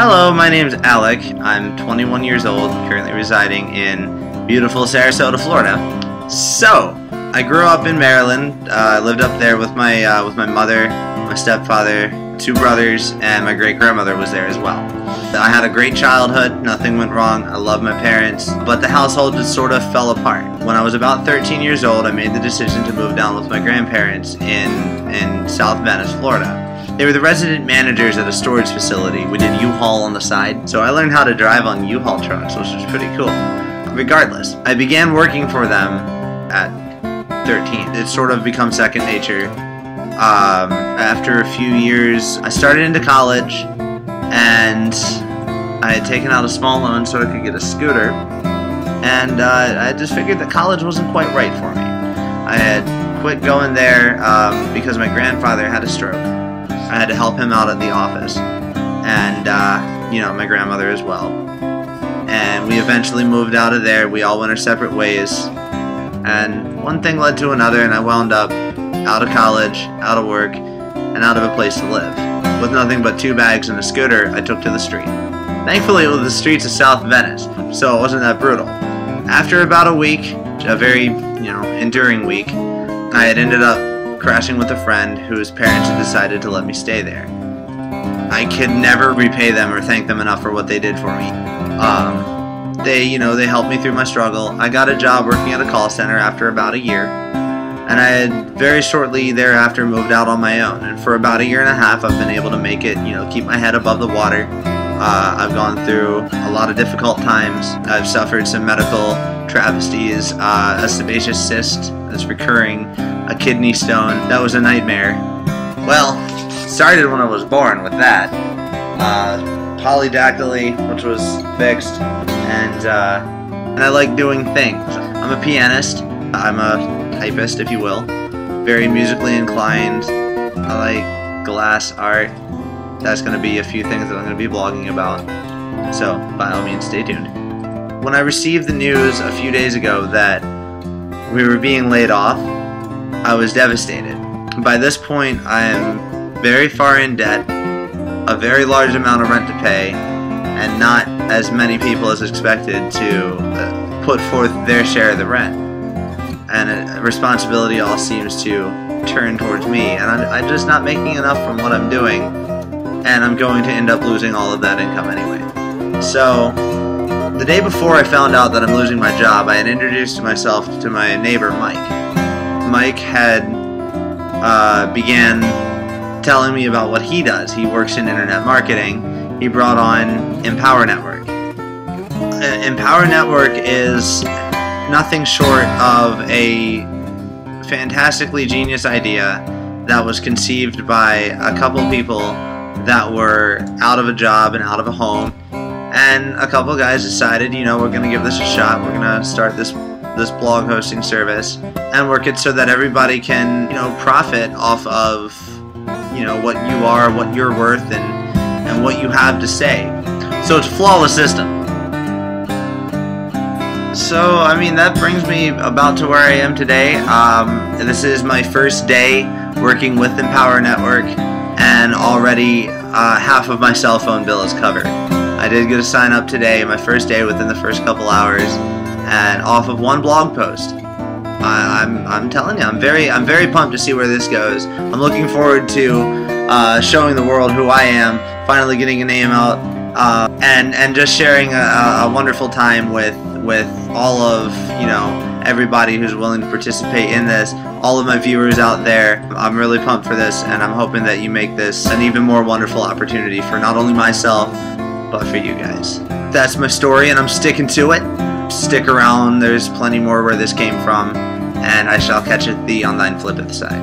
Hello, my name's Alec. I'm 21 years old, currently residing in beautiful Sarasota, Florida. So, I grew up in Maryland. I lived up there with my mother, my stepfather, 2 brothers, and my great-grandmother was there as well. I had a great childhood, nothing went wrong, I love my parents, but the household just sort of fell apart. When I was about 13 years old, I made the decision to move down with my grandparents in South Venice, Florida. They were the resident managers at a storage facility. We did U-Haul on the side, so I learned how to drive on U-Haul trucks, which was pretty cool. Regardless, I began working for them at 13. It sort of become second nature. After a few years, I started into college, and I had taken out a small loan so I could get a scooter, and I just figured that college wasn't quite right for me. I had quit going there because my grandfather had a stroke. I had to help him out at the office, and my grandmother as well. And we eventually moved out of there. We all went our separate ways, and one thing led to another, and I wound up out of college, out of work, and out of a place to live. With nothing but 2 bags and a scooter, I took to the street. Thankfully, it was the streets of South Venice, so it wasn't that brutal. After about a week, a very, enduring week, I had ended up crashing with a friend whose parents had decided to let me stay there. I could never repay them or thank them enough for what they did for me. They helped me through my struggle. I got a job working at a call center after about a year, and I had very shortly thereafter moved out on my own. And for about a year and a half, I've been able to make it, keep my head above the water. I've gone through a lot of difficult times. I've suffered some medical travesties, a sebaceous cyst that's recurring, a kidney stone. That was a nightmare. Well, started when I was born with that. Polydactyly, which was fixed, and I like doing things. I'm a pianist. I'm a typist, if you will. Very musically inclined. I like glass art. That's going to be a few things that I'm going to be blogging about. So, by all means, stay tuned. When I received the news a few days ago that we were being laid off, I was devastated. By this point, I am very far in debt, a very large amount of rent to pay, and not as many people as expected to put forth their share of the rent. And responsibility all seems to turn towards me, and I'm just not making enough from what I'm doing, and I'm going to end up losing all of that income anyway. So, the day before I found out that I'm losing my job, I had introduced myself to my neighbor, Mike. Mike had began telling me about what he does. He works in internet marketing. He brought on Empower Network. Empower Network is nothing short of a fantastically genius idea that was conceived by a couple people that were out of a job and out of a home, and a couple guys decided, we're going to give this a shot. We're going to start this blog hosting service and work it so that everybody can, profit off of, what you are, what you're worth, and what you have to say. So it's a flawless system. So, that brings me about to where I am today. This is my first day working with Empower Network, and already half of my cell phone bill is covered. I did get a sign up today, my first day within the first couple hours, and off of 1 blog post. I'm telling you, I'm very pumped to see where this goes. I'm looking forward to showing the world who I am, finally getting a name out, and just sharing a wonderful time with all of everybody who's willing to participate in this, all of my viewers out there. I'm really pumped for this, and I'm hoping that you make this an even more wonderful opportunity for not only myself, but for you guys. That's my story, and I'm sticking to it. Stick around, there's plenty more where this came from, and I shall catch the online flip at the side.